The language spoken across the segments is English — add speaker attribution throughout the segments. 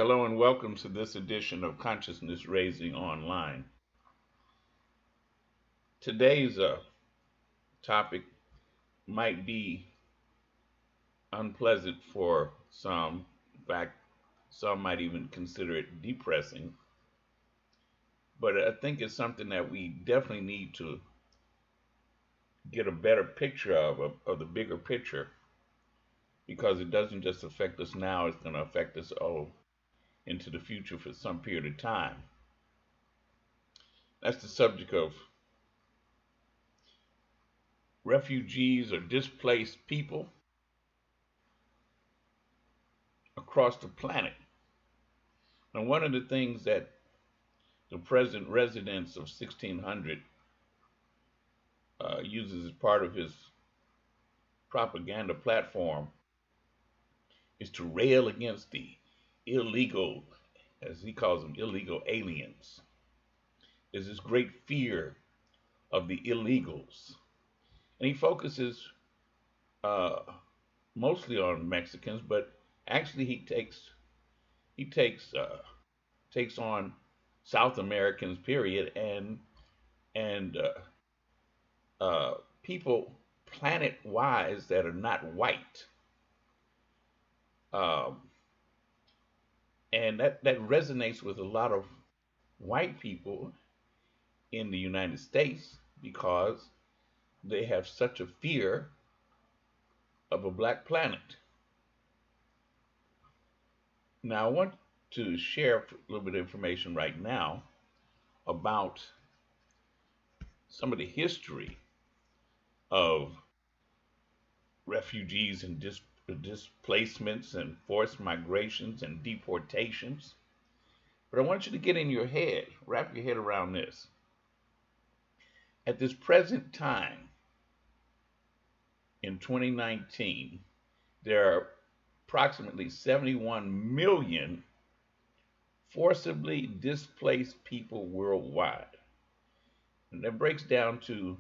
Speaker 1: Hello and welcome to this edition of Consciousness Raising Online. Today's topic might be unpleasant for some. In fact, some might even consider it depressing. But I think it's something that we definitely need to get a better picture of the bigger picture, because it doesn't just affect us now, it's going to affect us all into the future for some period of time. That's the subject of refugees or displaced people across the planet. And one of the things that the present residents of 1600 uses as part of his propaganda platform is to rail against the illegal, as he calls them, illegal aliens. There's this great fear of the illegals. And he focuses uh, mostly on Mexicans, but actually he takes on South Americans, period, and people planet wise that are not white, um, and that resonates with a lot of white people in the United States because they have such a fear of a black planet. Now, I want to share a little bit of information right now about some of the history of refugees and displacements and forced migrations and deportations. But I want you to get in your head, wrap your head around this. At this present time, in 2019, there are approximately 71 million forcibly displaced people worldwide. And that breaks down to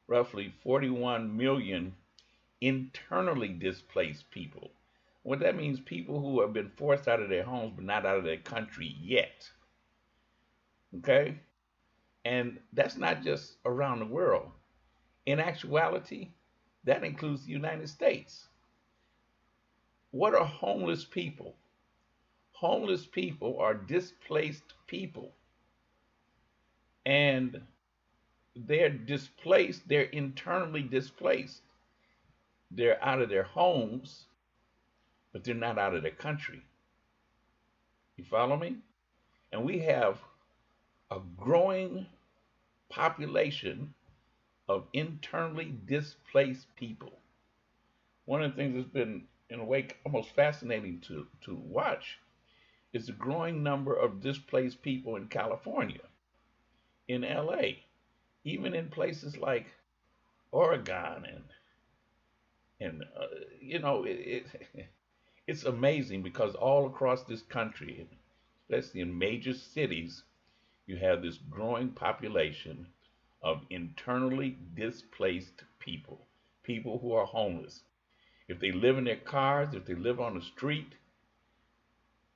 Speaker 1: roughly 41 million internally displaced people. What that means, people who have been forced out of their homes but not out of their country yet. Okay? And that's not just around the world. In actuality, that includes the United States. What are homeless people? Homeless people are displaced people. And they're displaced, they're internally displaced. They're out of their homes, but they're not out of their country. You follow me? And we have a growing population of internally displaced people. One of the things that's been, in a way, almost fascinating to watch is the growing number of displaced people in California, in LA, even in places like Oregon and it's amazing because all across this country, especially in major cities, you have this growing population of internally displaced people, people who are homeless. If they live in their cars, if they live on the street,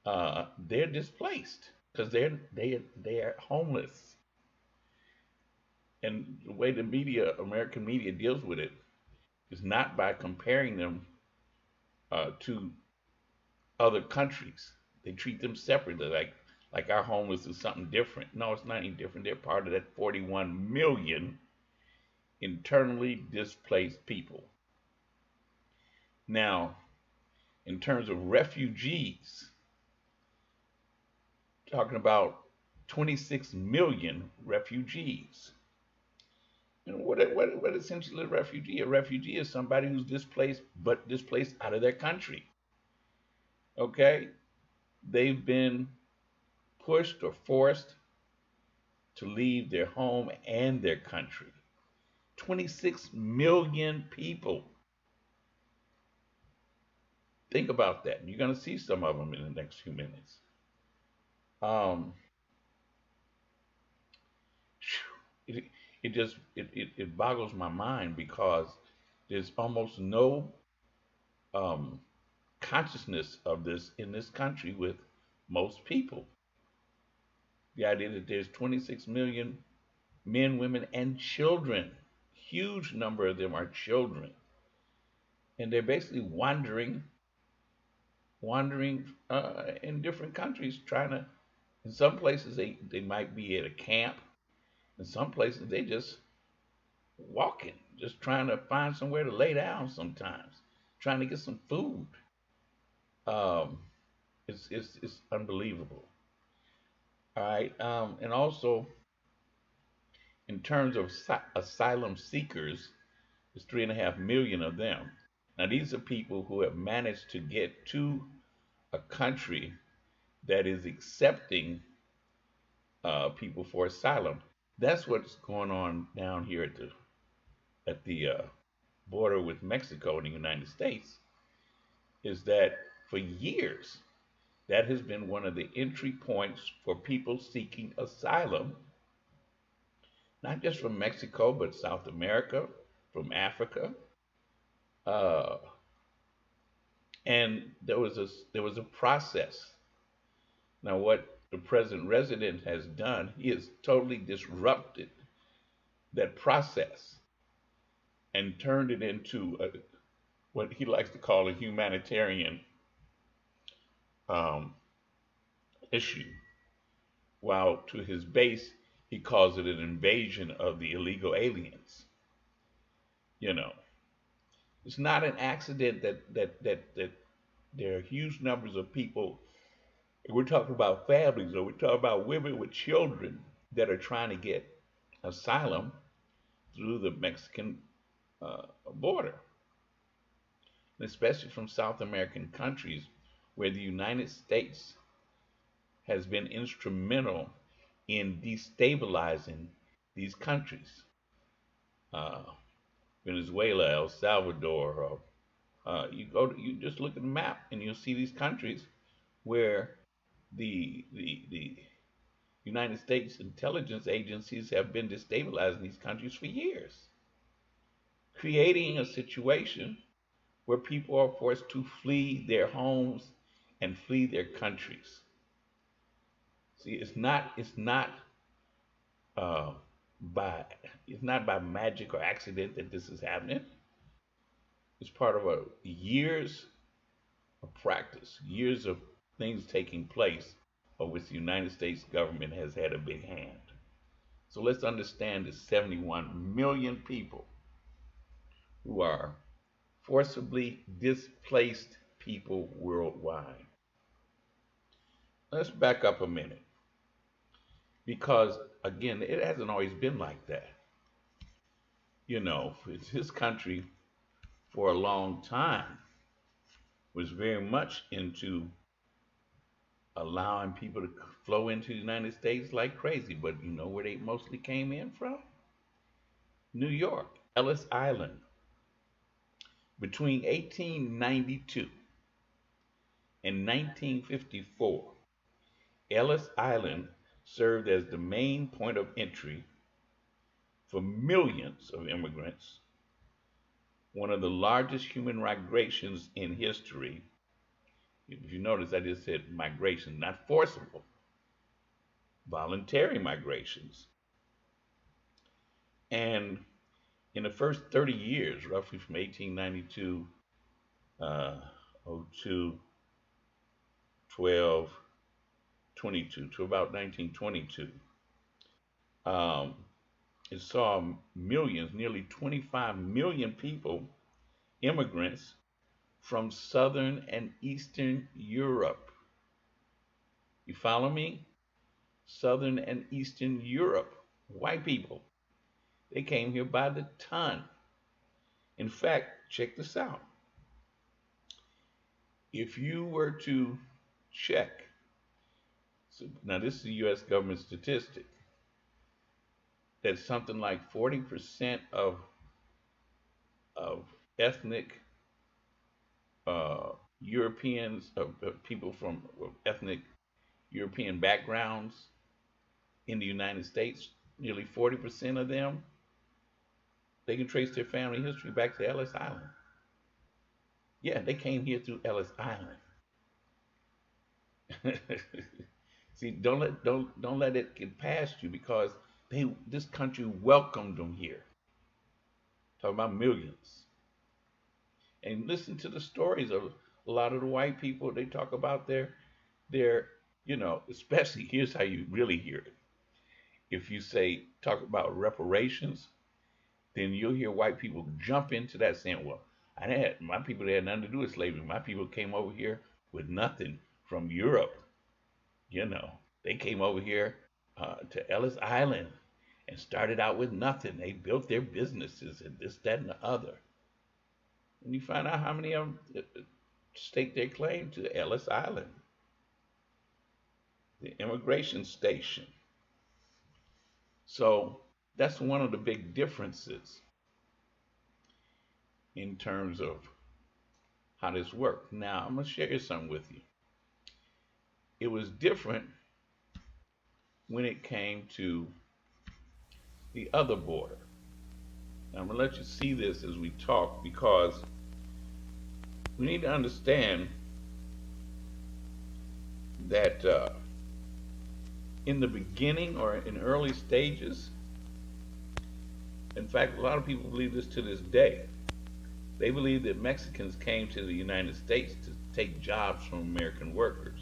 Speaker 1: they're displaced because they're homeless. And the way the media, American media, deals with it is not by comparing them to other countries. They treat them separately, like our homeless is something different. No, it's not any different. They're part of that 41 million internally displaced people. Now, in terms of refugees, talking about 26 million refugees. And what essentially a refugee? A refugee is somebody who's displaced, but displaced out of their country. Okay? They've been pushed or forced to leave their home and their country. 26 million people. Think about that. You're going to see some of them in the next few minutes. Um, it, it boggles my mind because there's almost no um, consciousness of this in this country with most people. The idea that there's 26 million men, women, and children. Huge number of them are children, and they're basically wandering in different countries, trying to. In some places, they might be at a camp. In some places, they just walking, just trying to find somewhere to lay down. Sometimes, trying to get some food. Um, it's unbelievable. All right, and also in terms of asylum seekers, there's 3.5 million of them. Now these are people who have managed to get to a country that is accepting people for asylum. That's what's going on down here at the border with Mexico and the United States. Is that for years that has been one of the entry points for people seeking asylum, not just from Mexico, but South America, from Africa. Uh, and there was a process. Now, what the present resident has done, he has totally disrupted that process and turned it into what he likes to call a humanitarian um, issue, while to his base he calls it an invasion of the illegal aliens. You know, it's not an accident that there are huge numbers of people. We're talking about families, or we're talking about women with children that are trying to get asylum through the Mexican border, and especially from South American countries where the United States has been instrumental in destabilizing these countries. Uh, Venezuela, El Salvador. You just look at the map and you'll see these countries where the United States intelligence agencies have been destabilizing these countries for years, creating a situation where people are forced to flee their homes and flee their countries. See, it's not uh, by it's not by magic or accident that this is happening. It's part of a years of practice, years of things taking place, of which the United States government has had a big hand. So let's understand the 71 million people who are forcibly displaced people worldwide. Let's back up a minute because, again, it hasn't always been like that. This country for a long time was very much into allowing people to flow into the United States like crazy. But you know where they mostly came in from? New York, Ellis Island. Between 1892 and 1954, Ellis Island served as the main point of entry for millions of immigrants, one of the largest human migrations in history. If you notice, I just said migration, not forcible, voluntary migrations. And in the first 30 years, roughly from 1892, 02, 12, 22 to about 1922. Um, it saw millions, nearly 25 million people, immigrants from Southern and Eastern Europe. You follow me? Southern and Eastern Europe. White people. They came here by the ton. In fact, check this out. If you were to check, so now this is a US government statistic, that something like 40% of ethnic Europeans, people from ethnic European backgrounds in the United States, nearly 40% of them, they can trace their family history back to Ellis Island. Yeah, they came here through Ellis Island. See, don't let it get past you because this country welcomed them here. Talking about millions. And listen to the stories of a lot of the white people. They talk about their especially here's how you really hear it. If you say talk about reparations, then you'll hear white people jump into that saying, "Well, I had my people that had nothing to do with slavery. My people came over here with nothing from Europe. They came over here to Ellis Island and started out with nothing. They built their businesses and this, that, and the other." And you find out how many of them stake their claim to Ellis Island, the immigration station. So that's one of the big differences in terms of how this worked. Now, I'm going to share something with you. It was different when it came to the other border. Now, I'm going to let you see this as we talk because we need to understand that in the beginning or in early stages, in fact, a lot of people believe this to this day. They believe that Mexicans came to the United States to take jobs from American workers.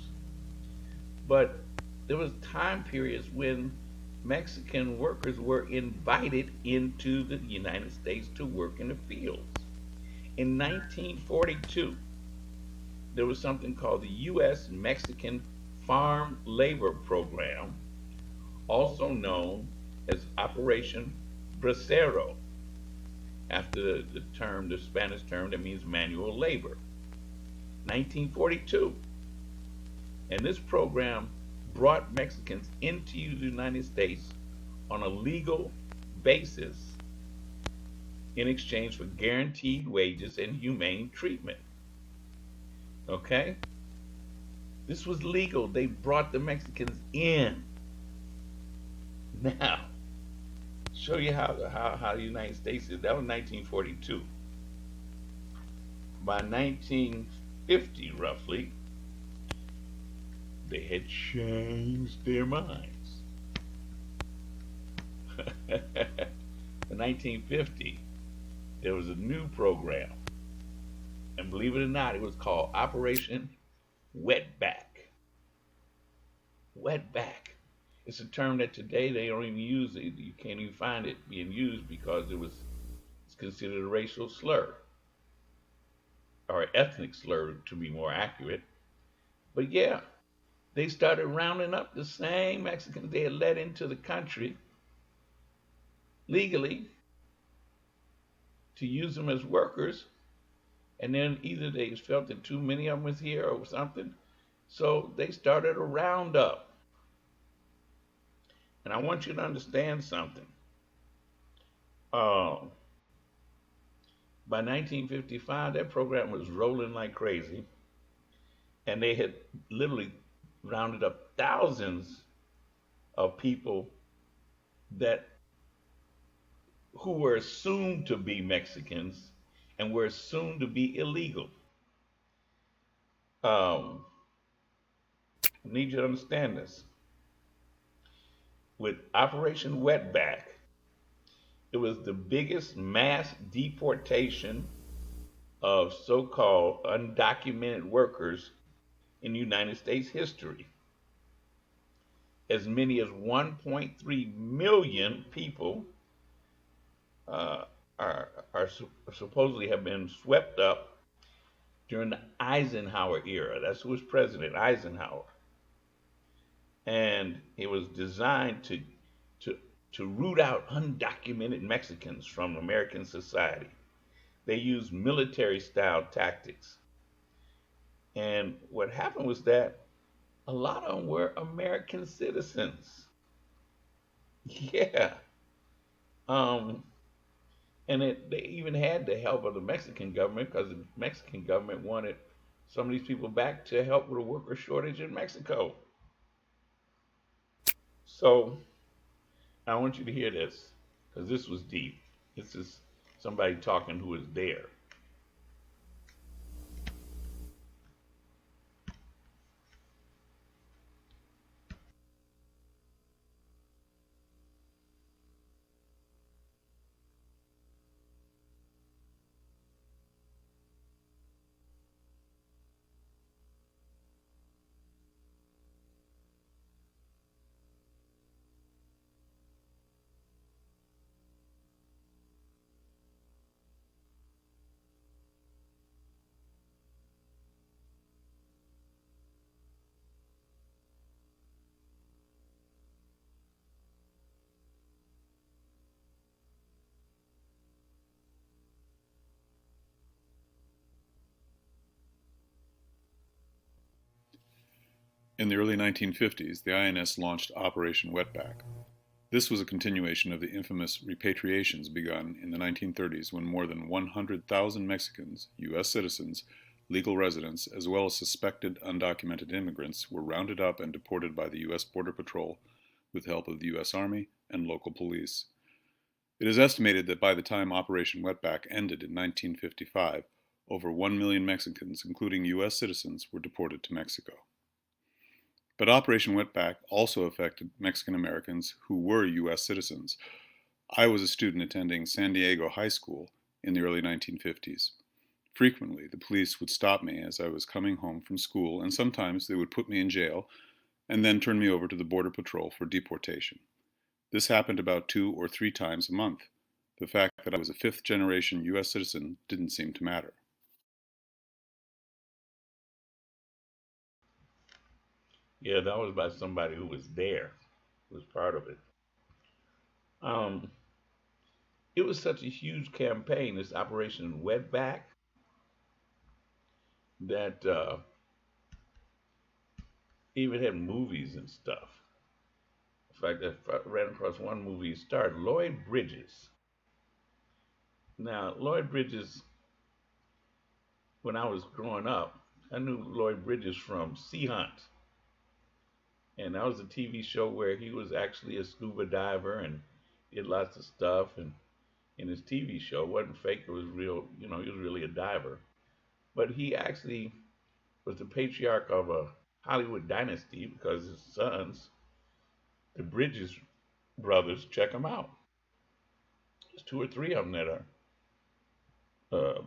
Speaker 1: But there was time periods when Mexican workers were invited into the United States to work in the fields. In 1942, there was something called the U.S. Mexican Farm Labor Program, also known as Operation Bracero, after the Spanish term that means manual labor. 1942. And this program brought Mexicans into the United States on a legal basis in exchange for guaranteed wages and humane treatment. Okay? This was legal. They brought the Mexicans in. Now, show you how the United States is. That was 1942. By 1950, roughly, they had changed their minds. In 1950, there was a new program. And believe it or not, it was called Operation Wetback. Wetback. It's a term that today they don't even use. You can't even find it being used because it's considered a racial slur or ethnic slur to be more accurate. But yeah, they started rounding up the same Mexicans they had let into the country legally to use them as workers. And then either they felt that too many of them was here or something. So they started a roundup. And I want you to understand something. By 1955, that program was rolling like crazy. And they had literally rounded up thousands of people who were assumed to be Mexicans and were assumed to be illegal. I need you to understand this. With Operation Wetback, it was the biggest mass deportation of so-called undocumented workers in United States history. as many as 1.3 million people uh, are supposedly have been swept up during the Eisenhower era. That's who was president, Eisenhower, and it was designed to to root out undocumented Mexicans from American society. They used military style tactics, and what happened was that a lot of them were American citizens. Yeah, um, and they even had the help of the Mexican government because the Mexican government wanted some of these people back to help with a worker shortage in Mexico. So I want you to hear this because this was deep. This is somebody talking who was there.
Speaker 2: In the early 1950s, the INS launched Operation Wetback. This was a continuation of the infamous repatriations begun in the 1930s when more than 100,000 Mexicans, U.S. citizens, legal residents, as well as suspected undocumented immigrants were rounded up and deported by the U.S. Border Patrol with help of the U.S. Army and local police. It is estimated that by the time Operation Wetback ended in 1955, over 1 million Mexicans, including U.S. citizens, were deported to Mexico. But Operation Wetback also affected Mexican Americans who were U.S. citizens. I was a student attending San Diego High School in the early 1950s. Frequently, the police would stop me as I was coming home from school, and sometimes they would put me in jail and then turn me over to the Border Patrol for deportation. This happened about 2 or 3 times a month. The fact that I was a fifth generation U.S. citizen didn't seem to matter.
Speaker 1: Yeah, that was by somebody who was there, who was part of it. Um, it was such a huge campaign, this Operation Wetback, that even had movies and stuff. In fact, I ran across one movie starred Lloyd Bridges. Now, Lloyd Bridges, when I was growing up, I knew Lloyd Bridges from Sea Hunt. And that was a TV show where he was actually a scuba diver and did lots of stuff. And in his TV show, it wasn't fake, it was real, he was really a diver. But he actually was the patriarch of a Hollywood dynasty because his sons, the Bridges brothers, check him out. There's two or three of them that are uh,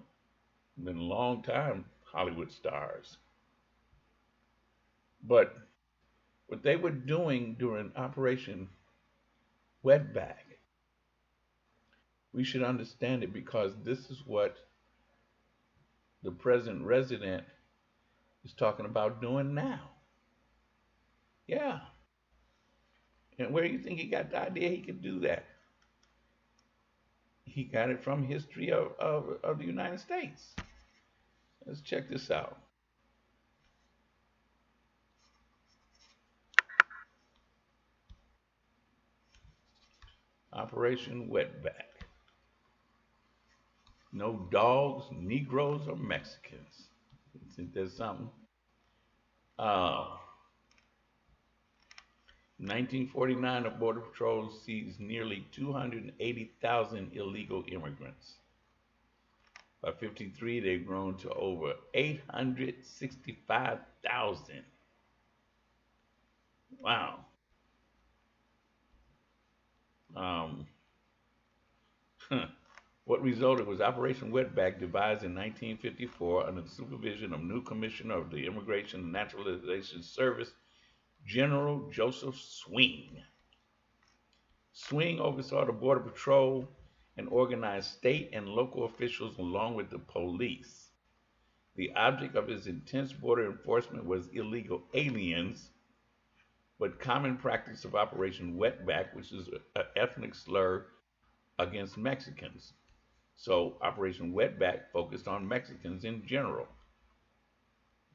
Speaker 1: been long time Hollywood stars. But what they were doing during Operation Wetback, we should understand it because this is what the present resident is talking about doing now. Yeah. And where do you think he got the idea he could do that? He got it from history of the United States. Let's check this out. Operation Wetback. No dogs, Negroes, or Mexicans. Think there's something? Uh, 1949, the Border Patrol seized nearly 280,000 illegal immigrants. By 53, they've grown to over 865,000. Wow. Um, what resulted was Operation Wetback, devised in 1954 under the supervision of new Commissioner of the Immigration and Naturalization Service, General Joseph Swing. Swing oversaw the Border Patrol and organized state and local officials along with the police. The object of his intense border enforcement was illegal aliens, but common practice of Operation Wetback, which is an ethnic slur against Mexicans. So Operation Wetback focused on Mexicans in general.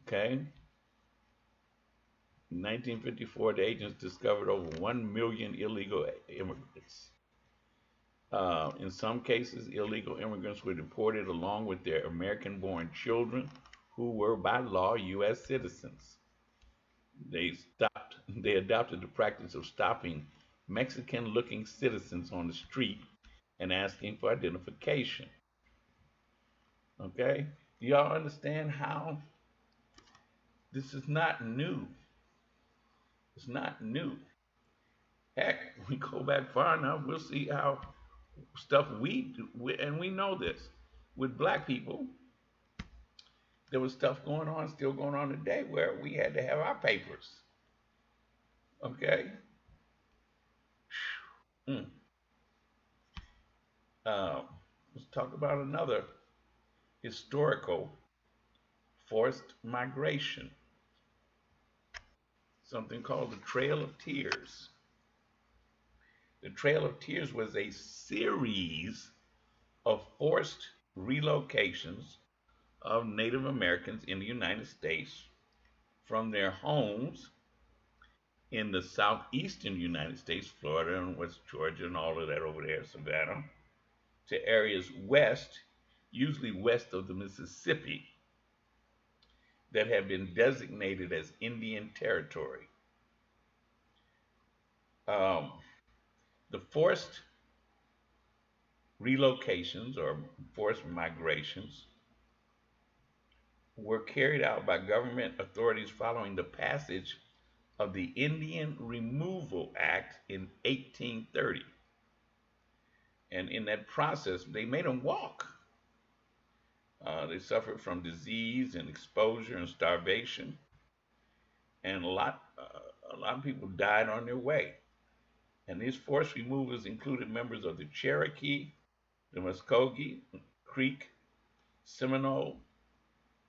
Speaker 1: Okay. In 1954, the agents discovered over 1 million illegal immigrants. In some cases, illegal immigrants were deported along with their American born children who were by law U.S. citizens. They adopted the practice of stopping Mexican looking citizens on the street and asking for identification. Okay? Do y'all understand how this is not new? It's not new. Heck, we go back far enough, we'll see how stuff we do, and we know this. With black people, there was stuff going on, still going on today, where we had to have our papers. Okay? Mm. Um, let's talk about another historical forced migration, something called the Trail of Tears. The Trail of Tears was a series of forced relocations of Native Americans in the United States from their homes in the southeastern United States, Florida and West Georgia and all of that over there, Savannah, to areas west, usually west of the Mississippi, that have been designated as Indian Territory. Um, the forced relocations or forced migrations were carried out by government authorities following the passage of the Indian Removal Act in 1830. And in that process, they made them walk. They suffered from disease and exposure and starvation, and a lot of people died on their way. And these forced removals included members of the Cherokee, the Muskogee, Creek, Seminole,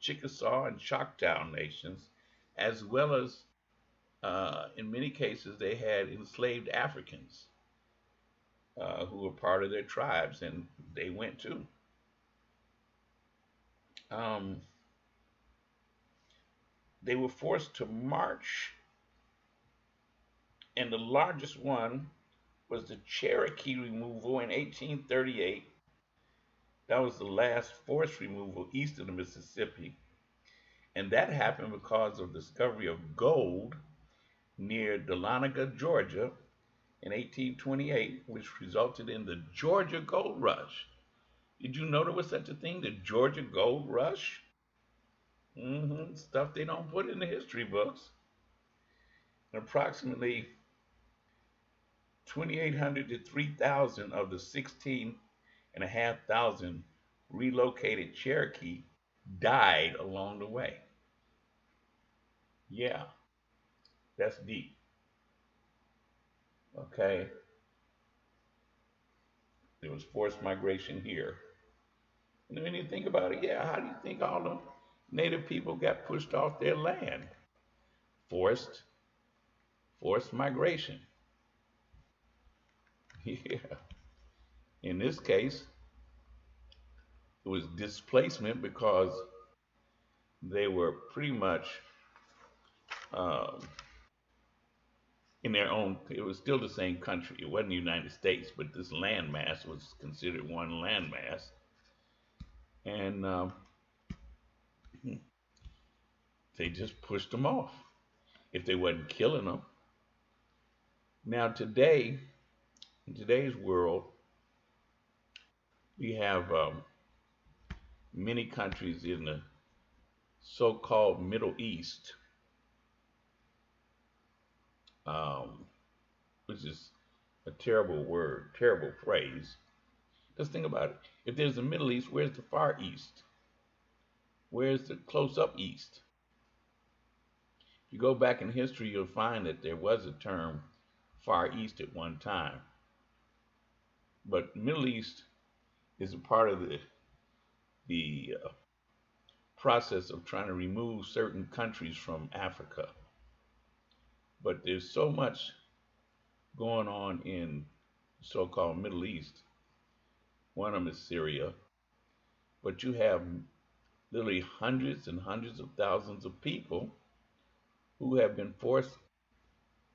Speaker 1: Chickasaw, and Choctaw nations, as well as, in many cases, they had enslaved Africans who were part of their tribes, and they went too. Um, they were forced to march, and the largest one was the Cherokee removal in 1838. That was the last forced removal east of the Mississippi, and that happened because of the discovery of gold near Dahlonega, Georgia, in 1828, which resulted in the Georgia Gold Rush. Did you know there was such a thing, the Georgia Gold Rush? Stuff they don't put in the history books. And approximately 2,800 to 3,000 of the 16,500 relocated Cherokee died along the way. Yeah, that's deep. Okay, there was forced migration here. And when you think about it, yeah, how do you think all the native people got pushed off their land? Forced, forced migration. Yeah. In this case, it was displacement because they were pretty much um, in their own. It was still the same country. It wasn't the United States, but this landmass was considered one landmass, and they just pushed them off if they wasn't killing them. Now today, in today's world, we have many countries in the so-called Middle East, um, which is a terrible word, terrible phrase. Just think about it. If there's the Middle East, where's the Far East? Where's the close up East? you go back in history, you'll find that there was a term Far East at one time, but Middle East is a part of the process of trying to remove certain countries from Africa. But there's so much going on in so-called Middle East. One of them is Syria, but you have literally hundreds and hundreds of thousands of people who have been forced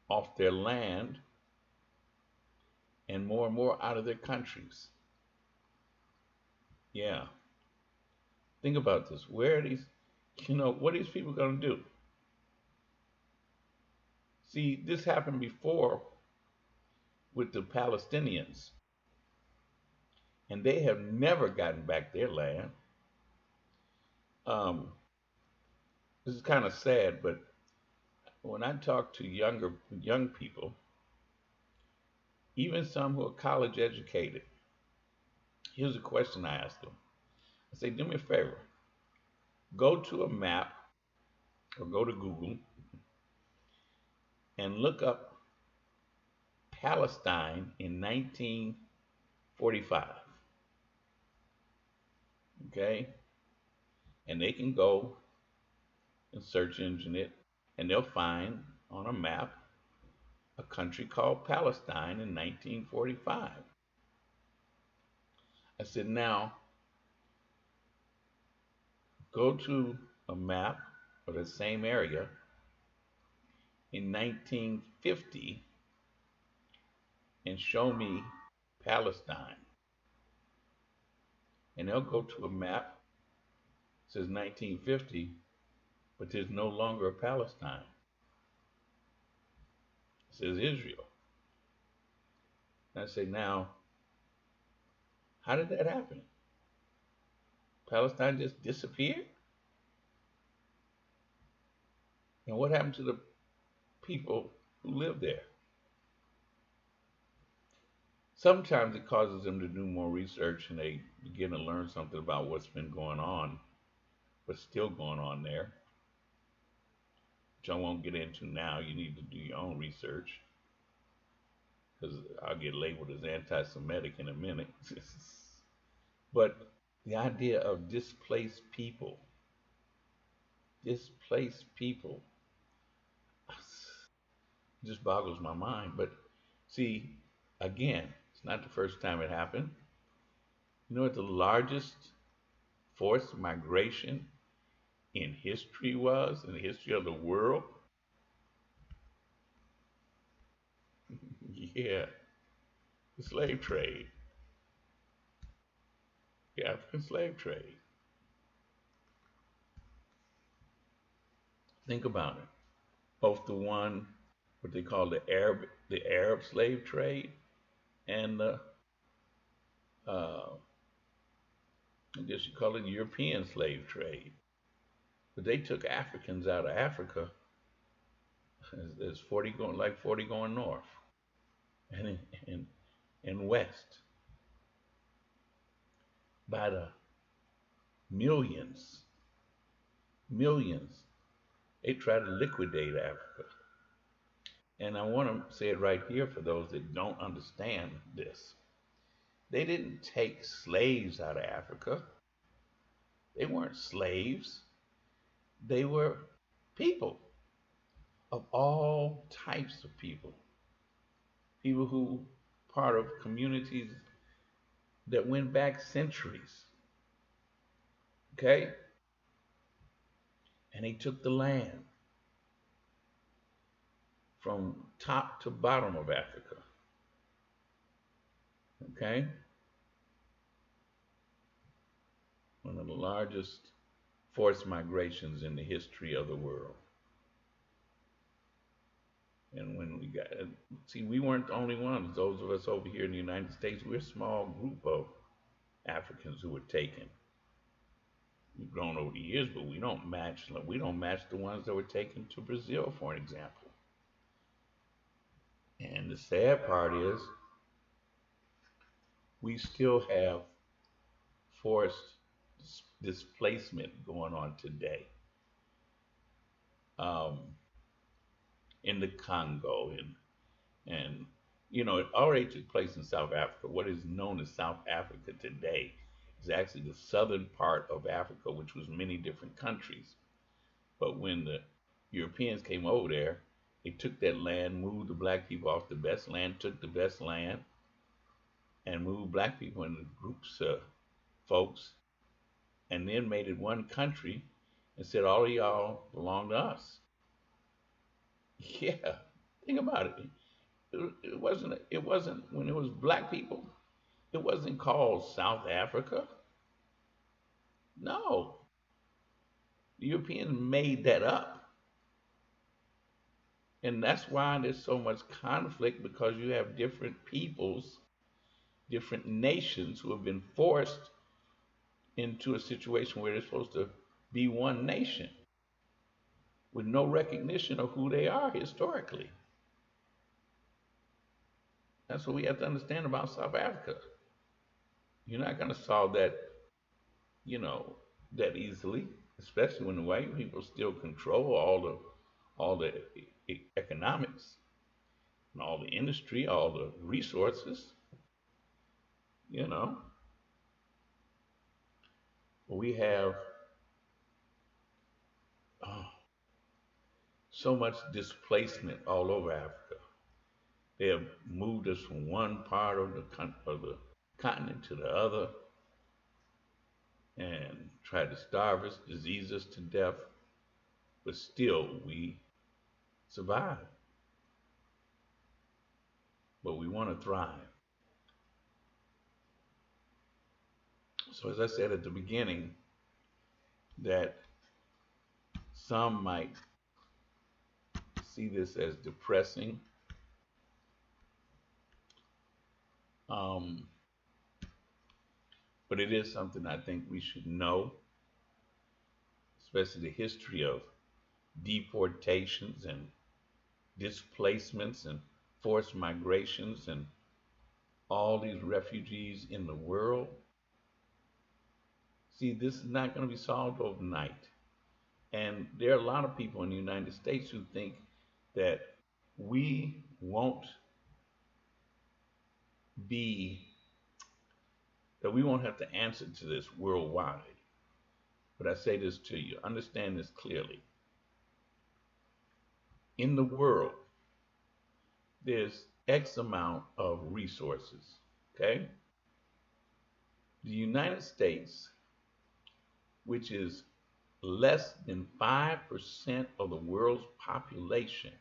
Speaker 1: off their land and more out of their countries. Yeah, think about this. Where are these, what are these people going to do? See, this happened before with the Palestinians, and they have never gotten back their land. Um, this is kind of sad, but when I talk to young people, even some who are college educated, here's a question I ask them. I say, do me a favor, go to a map or go to Google and look up Palestine in 1945. Okay? And they can go and search engine it, and they'll find on a map a country called Palestine in 1945. I said, now go to a map of the same area in 1950 and show me Palestine. And they'll go to a map that says 1950, but there's no longer a Palestine. It says Israel. And I say, now, how did that happen? Palestine just disappeared? And what happened to the people who live there? Sometimes it causes them to do more research and they begin to learn something about what's been going on, what's still going on there, which I won't get into now. You need to do your own research because I'll get labeled as anti Semitic in a minute. But the idea of displaced people, just boggles my mind. But see, again, it's not the first time it happened. You know what the largest forced migration in history was, in the history of the world? Yeah, the slave trade, the African slave trade. Think about it. Both the one, what they call the Arab slave trade, and the, uh, I guess you call it European slave trade. But they took Africans out of Africa. There's 40 going, like 40 going north and in west by the millions, millions. They try to liquidate Africa. And I want to say it right here for those that don't understand this. They didn't take slaves out of Africa. They weren't slaves. They were people of all types of people. People who part of communities that went back centuries. Okay? And they took the land from top to bottom of Africa. Okay? One of the largest forced migrations in the history of the world. And when we got, see, we weren't the only ones. Those of us over here in the United States, we're a small group of Africans who were taken. We've grown over the years, but we don't match the ones that were taken to Brazil, for an example. And the sad part is we still have forced displacement going on today. Um, in the Congo, and it already took place in South Africa. What is known as South Africa today is actually the southern part of Africa, which was many different countries. But when the Europeans came over there, they took that land, moved the black people off the best land, took the best land, and moved black people into groups of folks, and then made it one country and said, all of y'all belong to us. Yeah, think about it. It wasn't when it was black people, it wasn't called South Africa. No, the Europeans made that up. And that's why there's so much conflict, because you have different peoples, different nations who have been forced into a situation where they're supposed to be one nation with no recognition of who they are historically. That's what we have to understand about South Africa. You're not going to solve that, you know, that easily, especially when the white people still control all the economics and all the industry, all the resources. You know, we have oh, so much displacement all over Africa. They have moved us from one part of the continent to the other and tried to starve us, disease us to death, but still we survive. But we want to thrive. So, as I said at the beginning, that some might see this as depressing, um, but it is something I think we should know, especially the history of deportations and displacements and forced migrations and all these refugees in the world. See, this is not going to be solved overnight. And there are a lot of people in the United States who think that we won't be, that we won't have to answer to this worldwide. But I say this to you, understand this clearly. In the world, there's X amount of resources, okay? The United States, which is less than 5% of the world's population,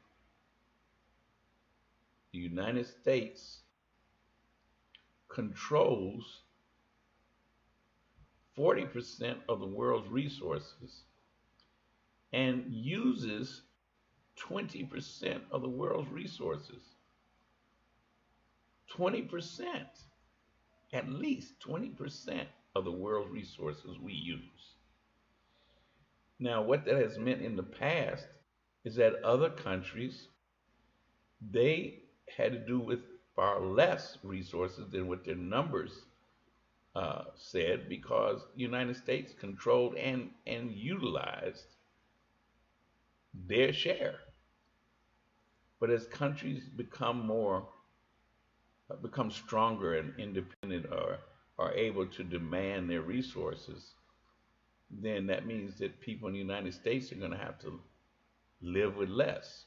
Speaker 1: the United States controls 40% of the world's resources and uses 20% of the world's resources. 20%, at least 20% of the world's resources we use. Now, what that has meant in the past is that other countries, they had to do with far less resources than what their numbers said, because the United States controlled and utilized their share. But as countries become stronger and independent, or are able to demand their resources, then that means that people in the United States are going to have to live with less,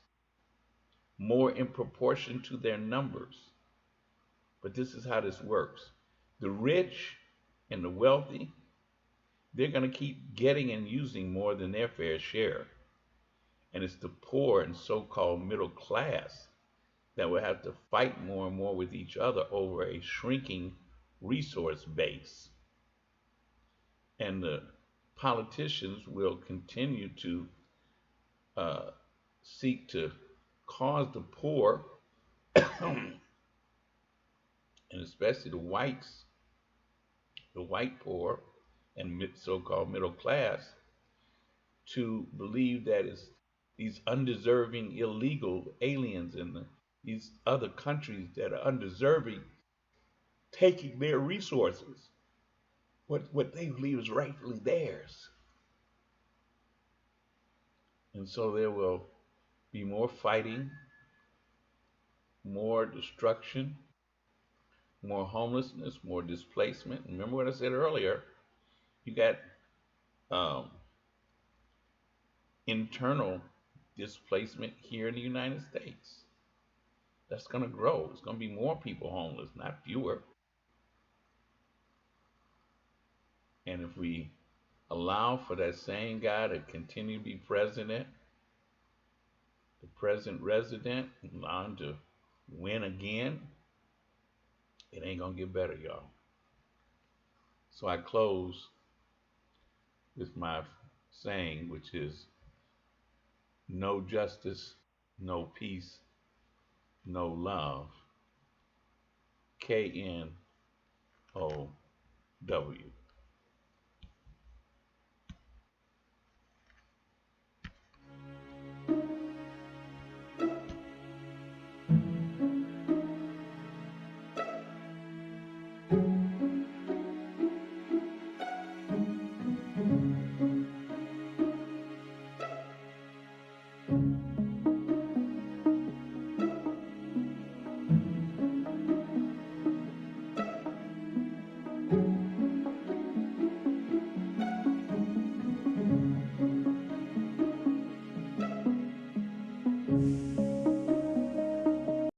Speaker 1: more in proportion to their numbers. But this is how this works. The rich and the wealthy, they're going to keep getting and using more than their fair share. And it's the poor and so-called middle class that will have to fight more and more with each other over a shrinking resource base. And the politicians will continue to uh, seek to cause the poor, and especially the white poor and so-called middle class, to believe that it's these undeserving illegal aliens in these other countries that are undeserving taking their resources, what they believe is rightfully theirs. And so there will be more fighting, more destruction, more homelessness, more displacement. Remember what I said earlier? You got um, internal displacement here in the United States. That's going to grow. It's going to be more people homeless, not fewer. And if we allow for that same guy to continue to be president, the present resident, allow him to win again, it ain't going to get better, y'all. So I close with my saying, which is no justice, no peace, no love. KNOW.